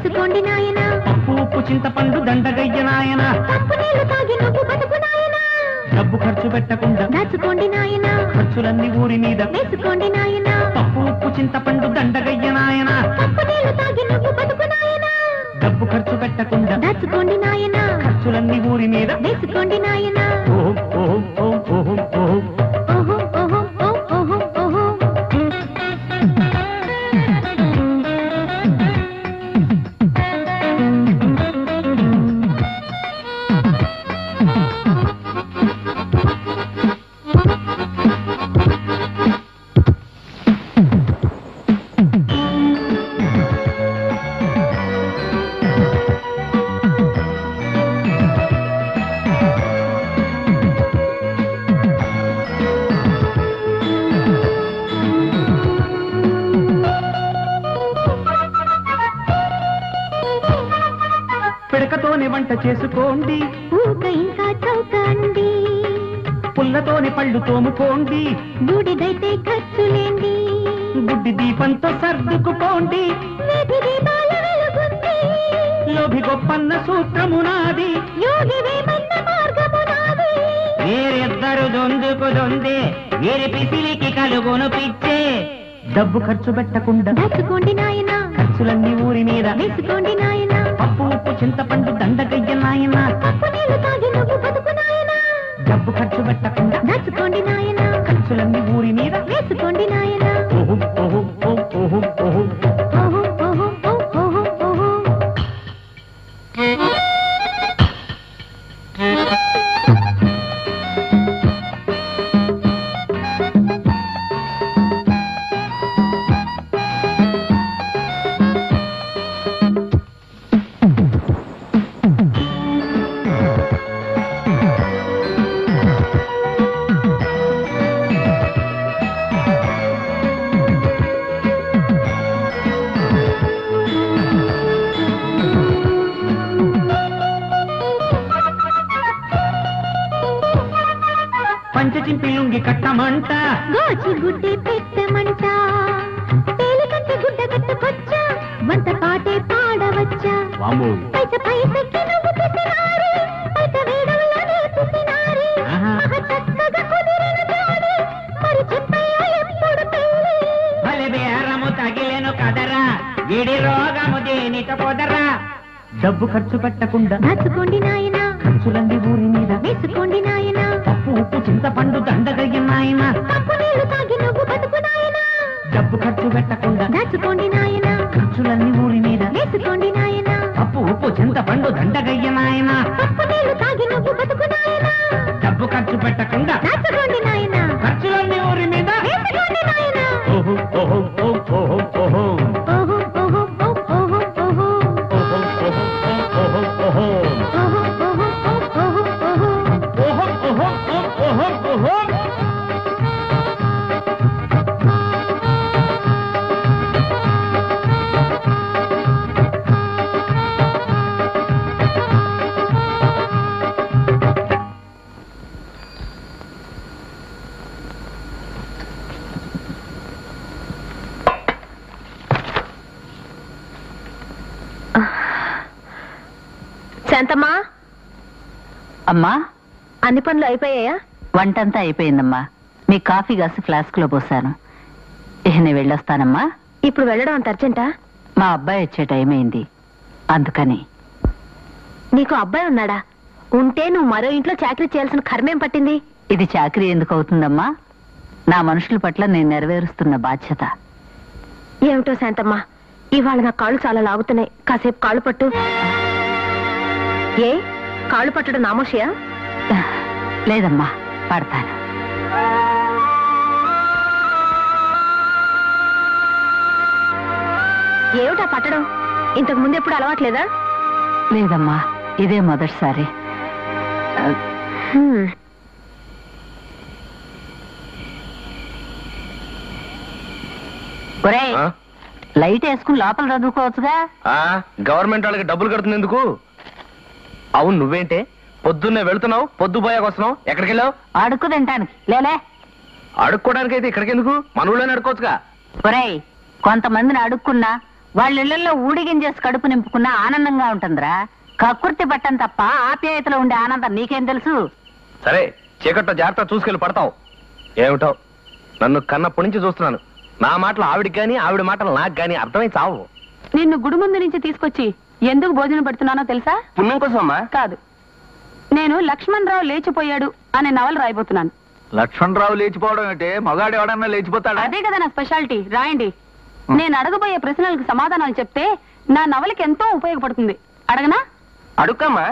వేసుకోండి నాయనా. పప్పు ఉప్పు చింతపండు దండగయ్య నాయన. కప్పు నీళ్లు తాగి నువ్వు బతుకు నాయనా. డబ్బు ఖర్చు పెట్టకుండా దాచుకోండి నాయనా. ఖర్చులన్నీ ఊరి మీద వేసుకోండి నాయనా. పప్పు ఉప్పు చింతపండు దండగయ్య నాయన. కప్పు నీళ్లు తాగి నువ్వు బతుకు నాయనా. డబ్బు ఖర్చు పెట్టకుండా దాచుకోండి నాయనా. ఖర్చులన్నీ ఊరి మీద వేసుకోండి నాయనా. ఓహో ఓహో ఓహో ఓహో ఓహో ఓహో ఓహో ఓహో. పిడకతోని వంట చేసుకోండి. ఊక ఇంకా చౌకండి. పుల్లతోని పళ్ళు తోముకోండి. బూడిదైతే ఖర్చులేండి. బుడ్డి దీపంతో సర్దుకుపోండి. వీధి దీపాల వెలుగుంది. లోభి గొప్పన్న సూత్రము నాది. యోగి వేమన్న మార్గము నాది. వీరిద్దరు దొందుకు దొందే వీరి పిసిలికి కలుగును పిచ్చే. డబ్బు ఖర్చు పెట్టకుండా దాచుకోండి నాయనా. ఖర్చులన్నీ ఊరి మీద వేసుకోండి నాయనా. పప్పు ఉప్పు చింతపండు దండగయ్య నాయన. కప్పు నీళ్లు తాగి నువ్వు బతుకు నాయనా. డబ్బు ఖర్చు పెట్టకుండా దాచుకోండి నాయనా. ఖర్చులన్నీ ఊరి మీద వేసుకోండి నాయనా. ఓహో ఓహో ఓహో ఓహో ఓహో ఓహో ఓహో ఓహో. పంచచింపి లుంగి కట్టమంట. గోచి గుడ్డే పెట్టమంట. తేలికంటే గుడ్డ కట్టుకొచ్చా. వంట పాటే పాడవచ్చా. పైస పైసకి నువ్వు చూసినారి. పైస వేడల్లోనే చూసినారి. మహా చక్కగా కుదిరిన జోడి. మరి చెప్పయ్యా ఎప్పుడు పెళ్ళి. భలే బేరము తగిలేను కదరా. విడి రోగము దేనిక పొదరా. డబ్బు ఖర్చు పెట్టకుండా దాచుకోండి నాయనా. ఖర్చులన్నీ ఊరి మీద వేసుకోండి నాయనా. పప్పు ఉప్పు చింతపండు దండగయ్య నాయన. కప్పు నీళ్లు తాగి నువ్వు బతుకు నాయనా. డబ్బు ఖర్చు పెట్టకుండా దాచుకోండి నాయనా. ఖర్చులన్నీ ఊరి మీద వేసుకోండి నాయనా. పప్పు ఉప్పు చింతపండు దండగయ్య నాయన. కప్పు నీళ్లు తాగి నువ్వు బతుకు నాయనా. డబ్బు ఖర్చు పెట్టకుండా దాచుకోండి నాయనా. ఖర్చులన్నీ ఊరి మీద వేసుకోండి నాయనా. ఓహో ఓహో ఓహో ఓహో ఓహో ఓహో ఓహో ఓహో. ఓహో ఓహో ఓహో ఓహో ఓహో ఓహో ఓహో. ఓహో ఓహో ఓహో. శాంతమ్మా. అమ్మా, అన్ని పనులు అయిపోయాయా? వంటంతా అయిపోయిందమ్మా. మీ కాఫీ కాసి ఫ్లాస్క్ లో పోసాను. ఇక నేను వెళ్ళొస్తానమ్మా. ఇప్పుడు వెళ్ళడం అంత అర్జెంటా? మా అబ్బాయి వచ్చే టైం అయింది, అందుకని. నీకు అబ్బాయి ఉన్నాడా? ఉంటే నువ్వు మరో ఇంట్లో చాకరీ చేయాల్సిన కర్మేం పట్టింది? ఇది చాకరీ ఎందుకు అవుతుందమ్మా? నా మనుషుల పట్ల నేను నెరవేరుస్తున్న బాధ్యత. ఏమిటో శాంతమ్మా, ఇవాళ నా కాళ్ళు చాలా లాగుతున్నాయి. కాసేపు కాళ్ళు పట్టు. ఏ కాళ్ళు పట్టడం నామోషియా? లేదమ్మా, పడతాను. ఏమిటా పట్టడం? ఇంతకు ముందు ఎప్పుడు అలవాట్లేదా? లేదమ్మా, ఇదే మొదటిసారి. ఒరేయ్, లైట్ వేసుకుని లోపల చదువుకోవచ్చుగా. గవర్నమెంట్ వాళ్ళకి డబ్బులు కడుతుంది ఎందుకు? అవును, నువ్వేంటే పొద్దున్నే వెళ్తున్నావు, పొద్దుపోయాక వస్తున్నావు. ఎక్కడికి వెళ్ళావు? అడుక్కు తింటానికి. లేలే, అడుక్కోవడానికి అయితే ఇక్కడికి ఎందుకు? మన ఊళ్ళోనే అడుక్కోవచ్చుగా. ఒరేయ్, కొంతమందిని అడుక్కున్నా వాళ్ళ ఇళ్లలో ఊడిగించేసి కడుపు నింపుకున్న ఆనందంగా ఉంటుందిరా. కక్కుర్తి పట్టం తప్ప ఆప్యాయతలో ఉండే ఆనందం నీకేం తెలుసు? సరే చీకట్లో జాగ్రత్త చూసుకెళ్ళి పడతావు. ఏమిటో నన్ను కన్నప్పటి నుంచి చూస్తున్నాను. నా మాటలు ఆవిడికి గాని ఆవిడ మాటలు నాకు గాని అర్థమై చావు. నిన్ను గుడి ముందు నుంచి తీసుకొచ్చి ఎందుకు భోజనం పెడుతున్నానో తెలుసా? పుణ్యం కోసమమ్మా? కాదు, నేను లక్ష్మణరావు లేచిపోయాడు అనే నవల రాయబోతున్నాను. లక్ష్మణరావు లేచిపోవడం అంటే మగాడు ఎవడన్నా లేచిపోతాడా? అదే కదా నా స్పెషాలిటీ. రాయండి. నేను అడగబోయే ప్రశ్నలకు సమాధానాలు చెప్తే నా నవలకి ఎంతో ఉపయోగపడుతుంది. అడగనా? అడుక్కమ్మా.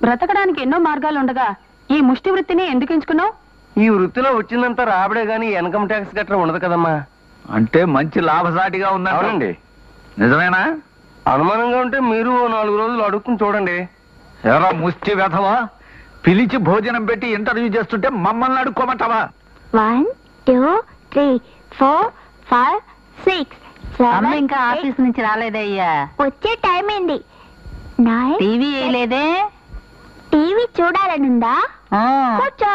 బ్రతకడానికి ఎన్నో మార్గాలు ఉండగా ఈ ముష్టి వృత్తిని ఎందుకు ఎంచుకున్నావు? ఈ వృత్తిలో వచ్చిందంతా రాబడే గాని ఇన్కమ్ ట్యాక్స్ గట్రా ఉండదు కదమ్మా. అంటే మంచి లాభసాటిగా ఉందా? అవునండి. నిజమేనా? అనుమానంగా ఉంటే మీరు 4 రోజులు అడుక్కుని చూడండి. ఎరా ముష్టి వెధవా, పిలిచి భోజనం పెట్టి ఇంటర్వ్యూ చేస్తుంటే మమ్మల్ని అడుక్కోమంటావా? 1 2 3 4 5 6 అమ్మ 7 ఇంకా ఆఫీస్ నుంచి రాలేదయ్యా. వచ్చే టైం ఏంది? 9 టీవీ వేయలేదే? టీవీ చూడాలనుందా? ఆ. కూర్చో.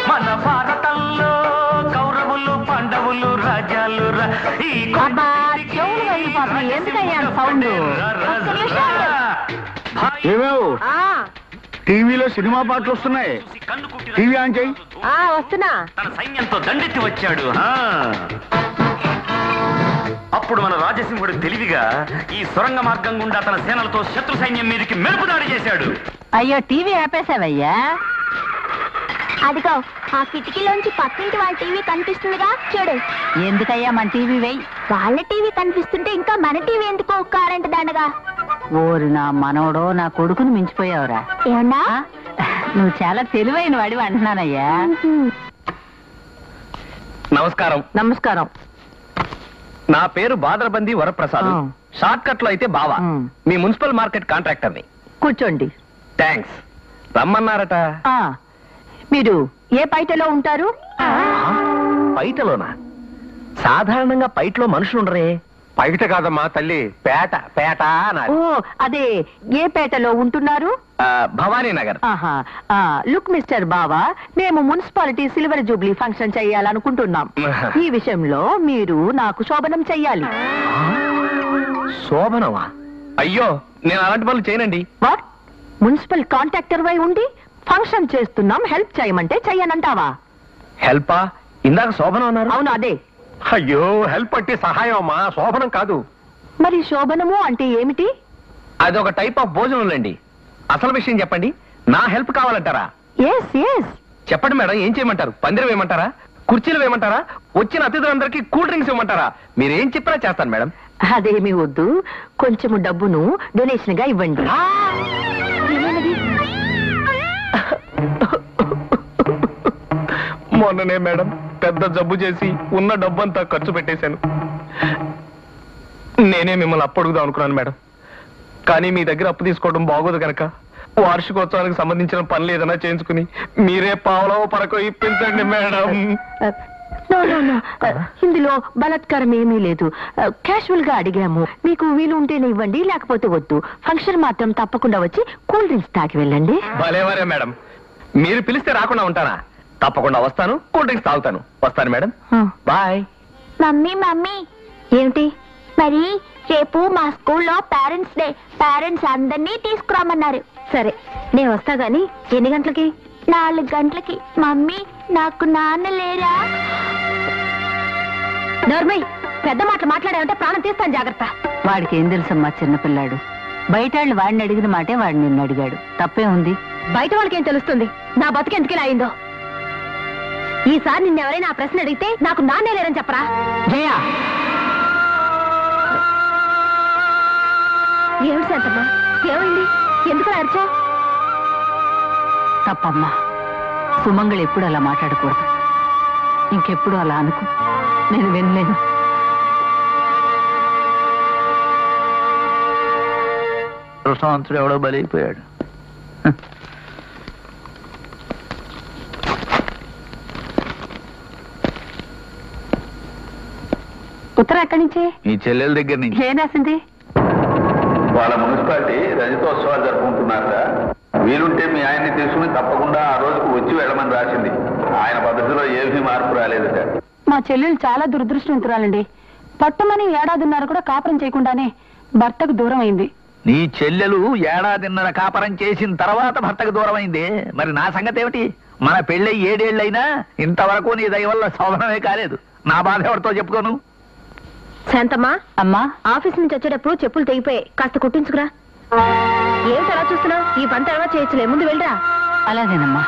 మన భారతంలో కౌరవులు పాండవులు రాజ్యాలు అబ్బా, చెవులు వెళ్ళిపోతున్నాయి. ఎందుకయ్యా సౌండ్? ఒక్క నిమిషం ఉండు. ఏమేవ్ టీవీలో సినిమా పాటలు వస్తున్నాయి. టీవీ ఆన్ చెయ్యి. వస్తున్నా. తన సైన్యంతో దండెత్తి వచ్చాడు. అప్పుడు మన రాజసింహుడు తెలివిగా ఈ సొరంగ మార్గం గుండా తన సేనలతో శత్రు సైన్యం మీదకి మెరుపు దాడి చేశాడు. అయ్యో, టీవీ ఆపేసావయ్యా. అదిగో ఆ కిటికీలోంచి పక్కింటి వాళ్ళ టీవీ కనిపిస్తుందిగా, చూడు. ఎందుకయ్యా మన టీవీ వేయి? వాళ్ళ టీవీ కనిపిస్తుంటే ఇంకా మన టీవీ ఎందుకో కరెంట్ దండగా. ఓరి నా మనవడో, నా కొడుకుని మించిపోయావురా. ఏమన్నా? నువ్వు చాలా తెలివైన వాడివి అంటున్నానయ్యా. నమస్కారం. నమస్కారం. నా పేరు బాదరబంది వరప్రసాద్. షార్ట్ కట్ లో అయితే బావా. మీ మున్సిపల్ మార్కెట్ కాంట్రాక్టర్ని. కూర్చోండి. థ్యాంక్స్. రమ్మన్నారట. మీరు ఏ పైటలో ఉంటారు? పైటలోనా? సాధారణంగా పైటలో మనుషులు ఉండరే. పైట కాదమ్మా తల్లి, పేట. పేట ఓ, అదే. ఏ పేటలో ఉంటున్నారు? భవానీ నగర్. లుక్ మిస్టర్ బావా, మేము మున్సిపాలిటీ సిల్వర్ జూబ్లీ ఫంక్షన్ చెయ్యాలనుకుంటున్నాం. ఈ విషయంలో మీరు నాకు శోభనం చెయ్యాలి. శోభనమా? అయ్యో, నేను అలాంటి పనులు చేయనండి. వాట్? మున్సిపల్ కాంట్రాక్టర్ వై ఉండి ఫంక్షన్ చేస్తున్నాం, హెల్ప్ చేయమంటే చెయ్యనంటావా? హెల్పా? ఇందాక శోభనం అన్నారు. అవును, అదే. అయ్యో, హెల్ప్ అంటే సహాయం అమ్మా, శోభనం కాదు. మరి శోభనము అంటే ఏమిటి? అదొక టైప్ ఆఫ్ భోజనంలండి. అసలు విషయం చెప్పండి. నా హెల్ప్ కావాలంటారా? Yes yes. చెప్పండి మేడం, ఏం చేయమంటారు? పందిరం వేయమంటారా? కుర్చీలు వేయమంటారా? వచ్చిన అతిథులందరికీ కూల్ డ్రింక్స్ ఇవ్వమంటారా? మీరేం చెప్పినా చేస్తాను మేడం. అదేమీ వద్దు, కొంచెము డబ్బును డొనేషన్ గా ఇవ్వండి. మొన్ననే మేడం పెద్ద జబ్బు చేసి ఉన్న డబ్బంతా ఖర్చు పెట్టేశాను. నేనే మిమ్మల్ని అప్పడుగుదాం అనుకున్నాను మేడం. కానీ మీ దగ్గర అప్పు తీసుకోవడం బాగోదు కనుక వార్షికోత్సవానికి సంబంధించిన పనులు ఏదైనా చేయించుకుని మీరే పావలో పరకో ఇప్పించండి మేడం. ఇందులో బలత్కారం ఏమీ లేదు. క్యాషువల్ గా అడిగాము. మీకు వీలు ఉంటేనే ఇవ్వండి, లేకపోతే వద్దు. ఫంక్షన్ మాత్రం తప్పకుండా వచ్చి కూల్ డ్రింక్స్ తాగి వెళ్ళండి. భలేవారే మేడం, మీరు పిలిస్తే రాకుండా ఉంటానా? తప్పకుండా వస్తాను, కూల్ డ్రింక్స్ తాగుతాను. వస్తాను మేడం, బాయ్. మమ్మీ మమ్మీ, ఏమిటి? మరి రేపు మా స్కూల్లో పేరెంట్స్ డే. పేరెంట్స్ అందరినీ తీసుకురామన్నారు. సరే, నేను వస్తా గాని ఎన్ని గంటలకి? 4 గంటలకి. మమ్మీ, నాకు నాన్న లేరా? నోర్మై, పెద్ద మాటలు మాట్లాడావంటే ప్రాణం తీస్తాను, జాగ్రత్త. వాడికి ఏం తెలుసమ్మా, చిన్నపిల్లాడు. బయట వాళ్ళు వాడిని అడిగిన మాటే వాడు నిన్ను అడిగాడు. తప్పే ఉంది. బయట వాళ్ళకేం తెలుస్తుంది నా బతుకు ఎందుకు అయిందో? ఈసారి నిన్నెవరైనా ఆ ప్రశ్న అడిగితే నాకు నాన్నే లేరని చెప్పరా? జయ, ఏమిటి శాంతమ్మా, ఏమైంది? ఎందుకు అరిచా? తప్పమ్మా. సుమంగళి ఎప్పుడు అలా మాట్లాడకూడదు. ఇంకెప్పుడు అలా అనుకో, నేను వినలేను. కృష్ణవంతుడు ఎవడో బలైపోయాడు. ఉత్తరం ఎక్కడి నుంచి? మీ చెల్లెల దగ్గర నుంచి. ఏం రాసింది? వాళ్ళ మున్సిపాలిటీ రజతోత్సవాలు జరుపుకుంటున్నారట. వీలుంటే మీ ఆయన్ని తీసుకుని తప్పకుండా ఆ రోజుకు వచ్చి వెళ్ళమని రాసింది. ఆయన పద్ధతిలో ఏమీ మార్పు రాలేదుట. మా చెల్లెలు చాలా దురదృష్టవంతురాలండి. పట్టుమని ఏడాదిన్నర కూడా కాపురం చేయకుండానే భర్తకు దూరం అయింది. నీ చెల్లెలు ఏడాదిన్నర కాపరం చేసిన తర్వాత భర్తకు దూరమైంది. మరి నా సంగతి ఏమిటి? మన పెళ్ళై 7 ఏళ్ళైనా ఇంతవరకు నీ దయ వల్ల శోభనమే కాలేదు. నా బాధ ఎవరితో చెప్పుకోను? శాంతమ్మా, అమ్మా, ఆఫీస్ నుంచి వచ్చేటప్పుడు చెప్పులు తెగిపోయాయి, కాస్త కుట్టించుకురా. ఏమిటి అలా చూస్తున్నావు? ఈ పని తర్వాత చేయొచ్చులే, ముందు వెళ్ళరా. అలాగేనమ్మా.